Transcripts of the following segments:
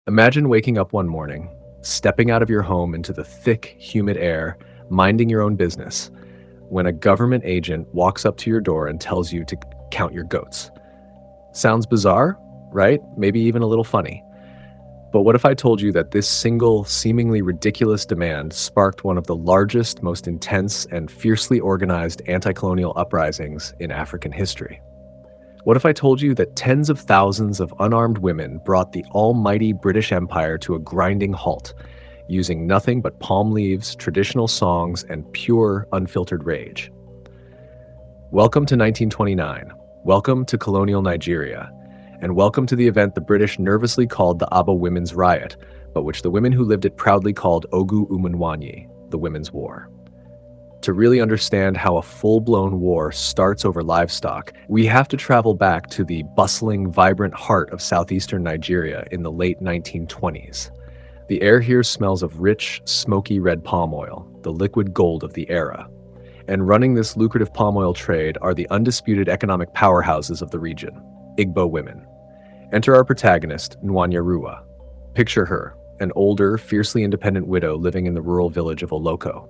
Imagine waking up one morning, stepping out of your home into the thick, humid air, minding your own business, when a government agent walks up to your door and tells you to count your goats. Sounds bizarre, right? Maybe even a little funny. But what if I told you that this single, seemingly ridiculous demand sparked one of the largest, most intense, and fiercely organized anti-colonial uprisings in African history? What if I told you that tens of thousands of unarmed women brought the almighty British Empire to a grinding halt, using nothing but palm leaves, traditional songs, and pure, unfiltered rage? Welcome to 1929. Welcome to Colonial Nigeria. And welcome to the event the British nervously called the Aba Women's Riot, but which the women who lived it proudly called Ogu Umunwanyi, the Women's War. To really understand how a full-blown war starts over livestock, we have to travel back to the bustling, vibrant heart of southeastern Nigeria in the late 1920s. The air here smells of rich, smoky red palm oil, the liquid gold of the era. And running this lucrative palm oil trade are the undisputed economic powerhouses of the region, Igbo women. Enter our protagonist, Nwanyeruwa. Picture her, an older, fiercely independent widow living in the rural village of Oloko.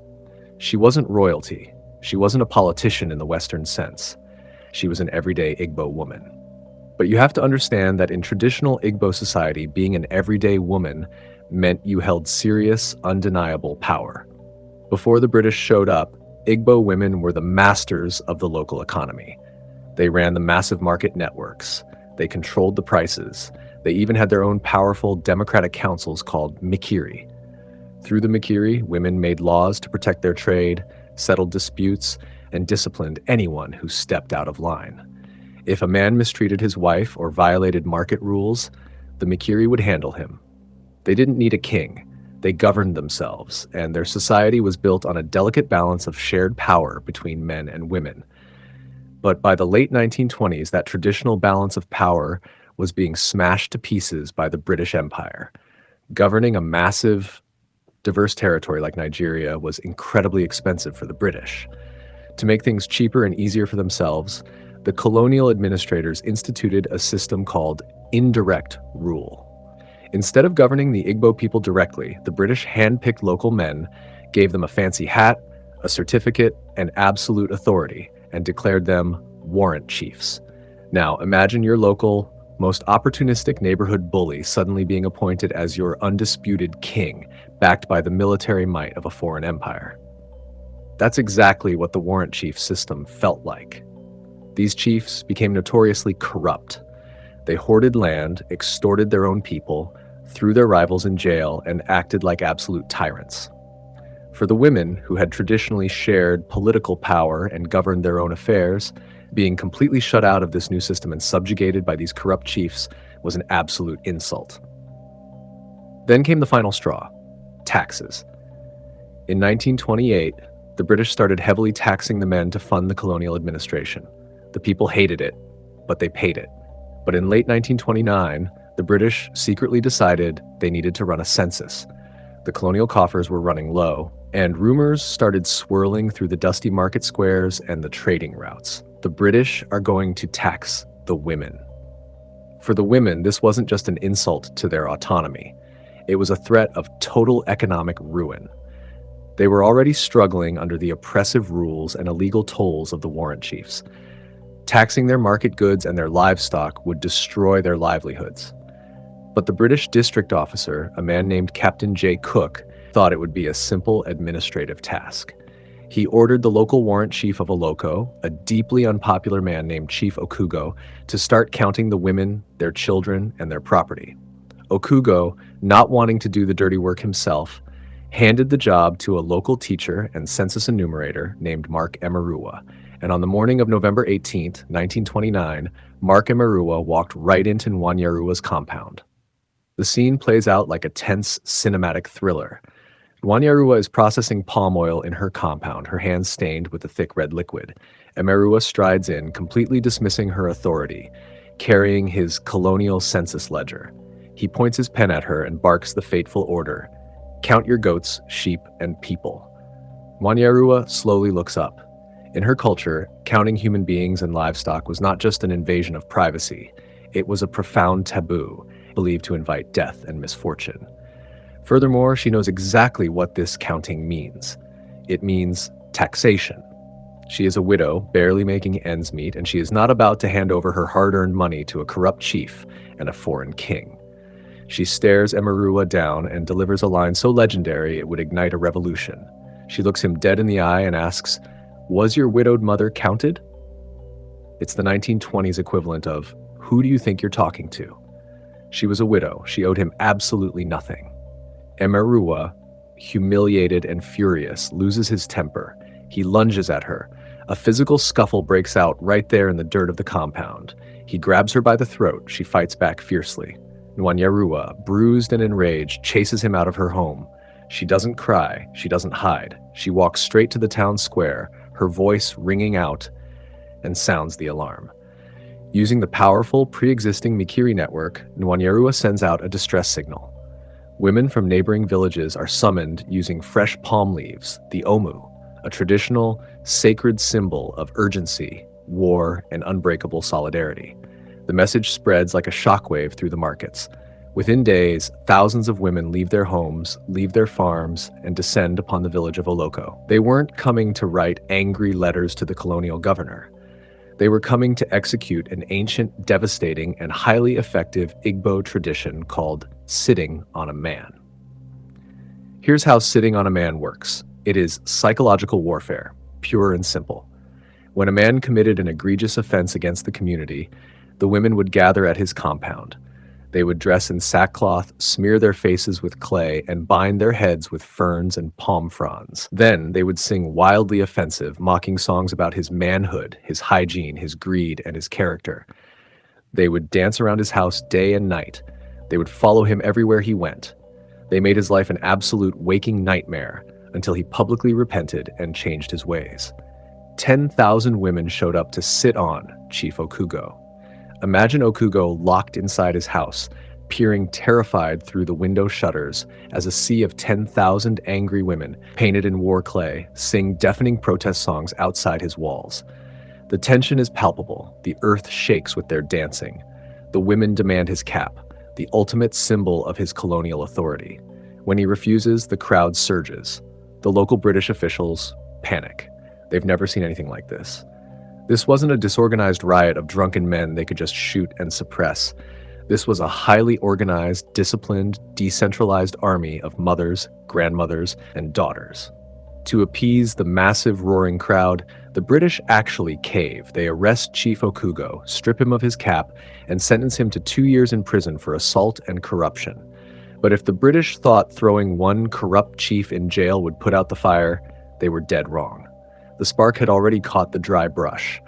She wasn't royalty. She wasn't a politician in the Western sense. She was an everyday Igbo woman. But you have to understand that in traditional Igbo society, being an everyday woman meant you held serious, undeniable power. Before the British showed up, Igbo women were the masters of the local economy. They ran the massive market networks. They controlled the prices. They even had their own powerful democratic councils called Mikiri. Through the Mikiri, women made laws to protect their trade, settled disputes, and disciplined anyone who stepped out of line. If a man mistreated his wife or violated market rules, the Mikiri would handle him. They didn't need a king. They governed themselves, and their society was built on a delicate balance of shared power between men and women. But by the late 1920s, that traditional balance of power was being smashed to pieces by the British Empire. Governing a massive, diverse territory like Nigeria was incredibly expensive for the British. To make things cheaper and easier for themselves, the colonial administrators instituted a system called indirect rule. Instead of governing the Igbo people directly, the British handpicked local men, gave them a fancy hat, a certificate, and absolute authority, and declared them Warrant Chiefs. Now, imagine your local, most opportunistic neighborhood bully suddenly being appointed as your undisputed king, backed by the military might of a foreign empire. That's exactly what the Warrant Chief system felt like. These chiefs became notoriously corrupt. They hoarded land, extorted their own people, threw their rivals in jail, and acted like absolute tyrants. For the women, who had traditionally shared political power and governed their own affairs, being completely shut out of this new system and subjugated by these corrupt chiefs was an absolute insult. Then came the final straw: taxes. In 1928, the British started heavily taxing the men to fund the colonial administration. The people hated it, but they paid it. But in late 1929, the British secretly decided they needed to run a census. The colonial coffers were running low, and rumors started swirling through the dusty market squares and the trading routes. The British are going to tax the women. For the women, this wasn't just an insult to their autonomy. It was a threat of total economic ruin. They were already struggling under the oppressive rules and illegal tolls of the Warrant Chiefs. Taxing their market goods and their livestock would destroy their livelihoods. But the British district officer, a man named Captain J. Cook, thought it would be a simple administrative task. He ordered the local warrant chief of Oloko, a deeply unpopular man named Chief Okugo, to start counting the women, their children, and their property. Okugo, not wanting to do the dirty work himself, handed the job to a local teacher and census enumerator named Mark Emeruwa. And on the morning of November 18th, 1929, Mark Emeruwa walked right into Nwanyeruwa's compound. The scene plays out like a tense cinematic thriller. Nwanyeruwa is processing palm oil in her compound, her hands stained with the thick red liquid. Emeruwa strides in, completely dismissing her authority, carrying his colonial census ledger. He points his pen at her and barks the fateful order: "Count your goats, sheep, and people." Nwanyeruwa slowly looks up. In her culture, counting human beings and livestock was not just an invasion of privacy. It was a profound taboo. believed to invite death and misfortune. Furthermore, she knows exactly what this counting means. It means taxation. She is a widow, barely making ends meet, and she is not about to hand over her hard-earned money to a corrupt chief and a foreign king. She stares Emeruwa down and delivers a line so legendary it would ignite a revolution. She looks him dead in the eye and asks, "Was your widowed mother counted?" It's the 1920s equivalent of, "Who do you think you're talking to?" She was a widow. She owed him absolutely nothing. Emeruwa, humiliated and furious, loses his temper. He lunges at her. A physical scuffle breaks out right there in the dirt of the compound. He grabs her by the throat. She fights back fiercely. Nwanyeruwa, bruised and enraged, chases him out of her home. She doesn't cry. She doesn't hide. She walks straight to the town square, her voice ringing out, and sounds the alarm. Using the powerful, pre-existing Mikiri network, Nwanyeruwa sends out a distress signal. Women from neighboring villages are summoned using fresh palm leaves, the omu, a traditional, sacred symbol of urgency, war, and unbreakable solidarity. The message spreads like a shockwave through the markets. Within days, thousands of women leave their homes, leave their farms, and descend upon the village of Oloko. They weren't coming to write angry letters to the colonial governor. They were coming to execute an ancient, devastating, and highly effective Igbo tradition called sitting on a man. Here's how sitting on a man works. It is psychological warfare, pure and simple. When a man committed an egregious offense against the community, the women would gather at his compound. They would dress in sackcloth, smear their faces with clay, and bind their heads with ferns and palm fronds. Then they would sing wildly offensive, mocking songs about his manhood, his hygiene, his greed, and his character. They would dance around his house day and night. They would follow him everywhere he went. They made his life an absolute waking nightmare until he publicly repented and changed his ways. 10,000 women showed up to sit on Chief Okugo. Imagine Okugo locked inside his house, peering terrified through the window shutters as a sea of 10,000 angry women, painted in war clay, sing deafening protest songs outside his walls. The tension is palpable. The earth shakes with their dancing. The women demand his cap, the ultimate symbol of his colonial authority. When he refuses, the crowd surges. The local British officials panic. They've never seen anything like this. This wasn't a disorganized riot of drunken men they could just shoot and suppress. This was a highly organized, disciplined, decentralized army of mothers, grandmothers, and daughters. To appease the massive roaring crowd, the British actually cave. They arrest Chief Okugo, strip him of his cap, and sentence him to 2 years in prison for assault and corruption. But if the British thought throwing one corrupt chief in jail would put out the fire, they were dead wrong. The spark had already caught the dry brush.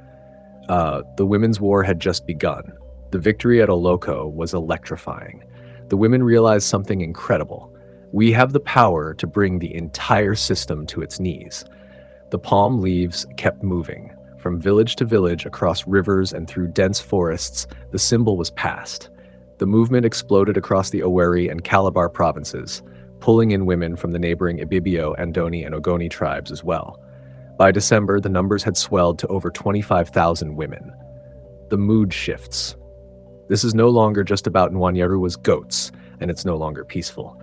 The women's war had just begun. The victory at Oloko was electrifying. The women realized something incredible. We have the power to bring the entire system to its knees. The palm leaves kept moving. From village to village, across rivers and through dense forests, the symbol was passed. The movement exploded across the Owerri and Calabar provinces, pulling in women from the neighboring Ibibio, Andoni, and Ogoni tribes as well. By December, the numbers had swelled to over 25,000 women. The mood shifts. This is no longer just about Nwanyeruwa's goats, and it's no longer peaceful.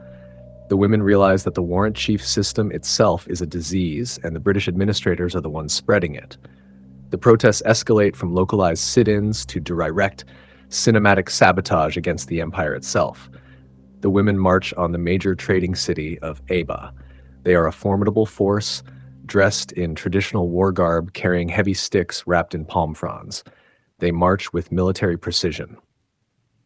The women realize that the Warrant Chief system itself is a disease, and the British administrators are the ones spreading it. The protests escalate from localized sit-ins to direct, cinematic sabotage against the empire itself. The women march on the major trading city of Aba. They are a formidable force, dressed in traditional war garb, carrying heavy sticks wrapped in palm fronds. They march with military precision.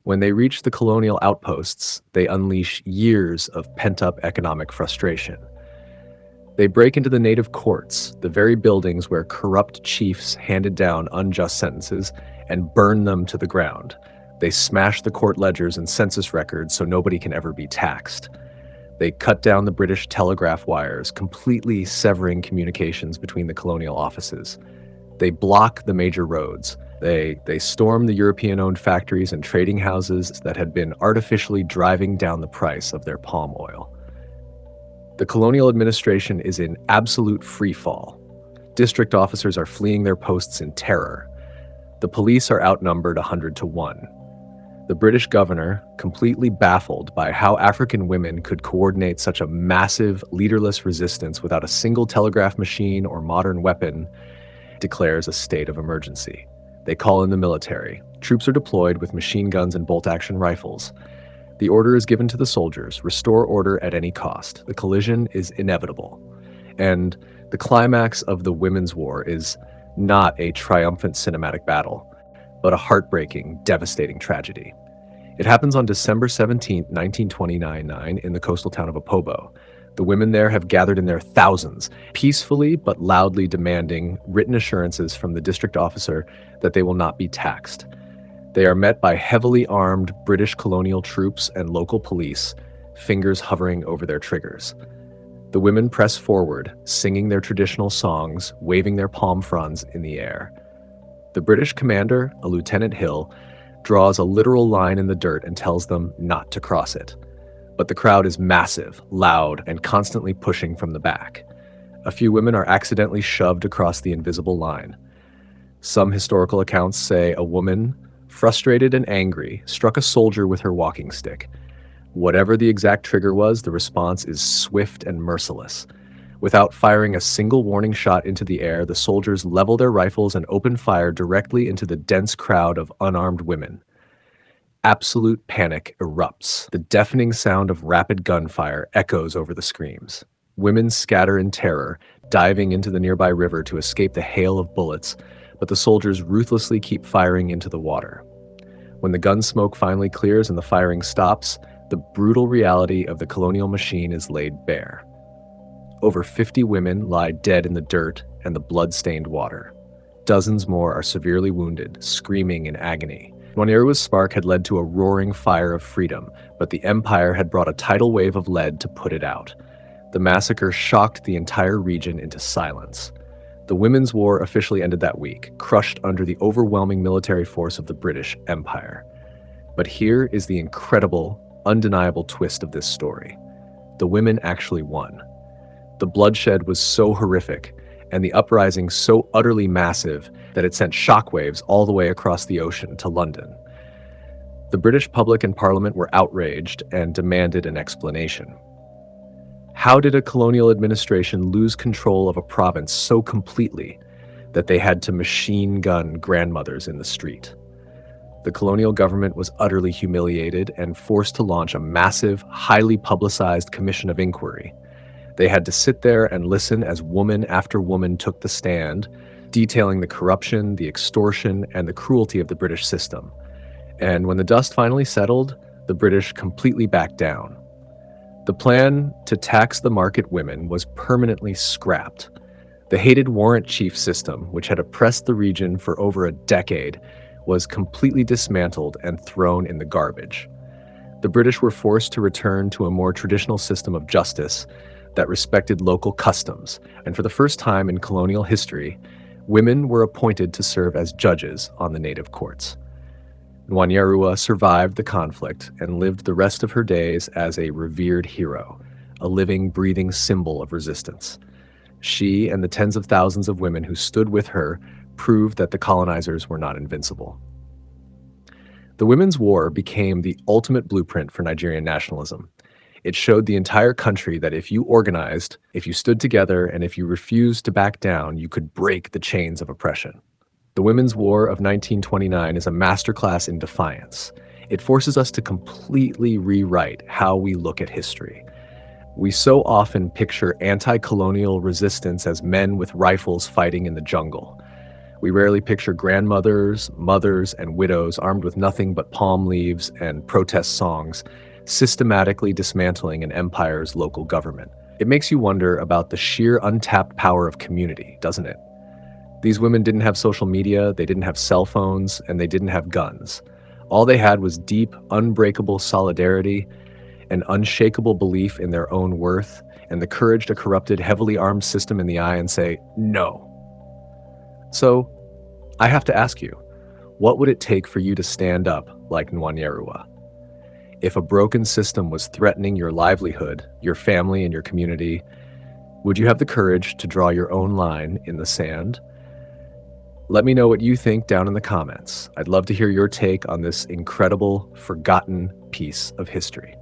When they reach the colonial outposts, they unleash years of pent-up economic frustration. They break into the native courts, the very buildings where corrupt chiefs handed down unjust sentences, and burn them to the ground. They smash the court ledgers and census records so nobody can ever be taxed. They cut down the British telegraph wires, completely severing communications between the colonial offices. They block the major roads. They storm the European-owned factories and trading houses that had been artificially driving down the price of their palm oil. The colonial administration is in absolute freefall. District officers are fleeing their posts in terror. The police are outnumbered 100 to 1. The British governor, completely baffled by how African women could coordinate such a massive, leaderless resistance without a single telegraph machine or modern weapon, declares a state of emergency. They call in the military. Troops are deployed with machine guns and bolt-action rifles. The order is given to the soldiers: restore order at any cost. The collision is inevitable. And the climax of the Women's War is not a triumphant cinematic battle, but a heartbreaking, devastating tragedy. It happens on December 17, 1929, in the coastal town of Opobo. The women there have gathered in their thousands, peacefully but loudly demanding written assurances from the district officer that they will not be taxed. They are met by heavily armed British colonial troops and local police, fingers hovering over their triggers. The women press forward, singing their traditional songs, waving their palm fronds in the air. The British commander, a Lieutenant Hill, draws a literal line in the dirt and tells them not to cross it. But the crowd is massive, loud, and constantly pushing from the back. A few women are accidentally shoved across the invisible line. Some historical accounts say a woman, frustrated and angry, struck a soldier with her walking stick. Whatever the exact trigger was, the response is swift and merciless. Without firing a single warning shot into the air, the soldiers level their rifles and open fire directly into the dense crowd of unarmed women. Absolute panic erupts. The deafening sound of rapid gunfire echoes over the screams. Women scatter in terror, diving into the nearby river to escape the hail of bullets, but the soldiers ruthlessly keep firing into the water. When the gun smoke finally clears and the firing stops, the brutal reality of the colonial machine is laid bare. Over 50 women lie dead in the dirt and the blood-stained water. Dozens more are severely wounded, screaming in agony. Nwanyeruwa's spark had led to a roaring fire of freedom, but the empire had brought a tidal wave of lead to put it out. The massacre shocked the entire region into silence. The Women's War officially ended that week, crushed under the overwhelming military force of the British Empire. But here is the incredible, undeniable twist of this story. The women actually won. The bloodshed was so horrific, and the uprising so utterly massive that it sent shockwaves all the way across the ocean to London. The British public and Parliament were outraged and demanded an explanation. How did a colonial administration lose control of a province so completely that they had to machine gun grandmothers in the street? The colonial government was utterly humiliated and forced to launch a massive, highly publicized commission of inquiry. They had to sit there and listen as woman after woman took the stand, detailing the corruption, the extortion, and the cruelty of the British system. And when the dust finally settled, the British completely backed down. The plan to tax the market women was permanently scrapped. The hated Warrant Chief system, which had oppressed the region for over a decade, was completely dismantled and thrown in the garbage. The British were forced to return to a more traditional system of justice that respected local customs, and for the first time in colonial history, women were appointed to serve as judges on the native courts. Nwanyeruwa survived the conflict and lived the rest of her days as a revered hero, a living, breathing symbol of resistance. She and the tens of thousands of women who stood with her proved that the colonizers were not invincible. The Women's War became the ultimate blueprint for Nigerian nationalism. It showed the entire country that if you organized, if you stood together, and if you refused to back down, you could break the chains of oppression. The Women's War of 1929 is a masterclass in defiance. It forces us to completely rewrite how we look at history. We so often picture anti-colonial resistance as men with rifles fighting in the jungle. We rarely picture grandmothers, mothers, and widows armed with nothing but palm leaves and protest songs, systematically dismantling an empire's local government. It makes you wonder about the sheer untapped power of community, doesn't it? These women didn't have social media, they didn't have cell phones, and they didn't have guns. All they had was deep, unbreakable solidarity, an unshakable belief in their own worth, and the courage to corrupted, heavily armed system in the eye and say, no. So, I have to ask you, what would it take for you to stand up like Nwanyeruwa? If a broken system was threatening your livelihood, your family, and your community, would you have the courage to draw your own line in the sand? Let me know what you think down in the comments. I'd love to hear your take on this incredible, forgotten piece of history.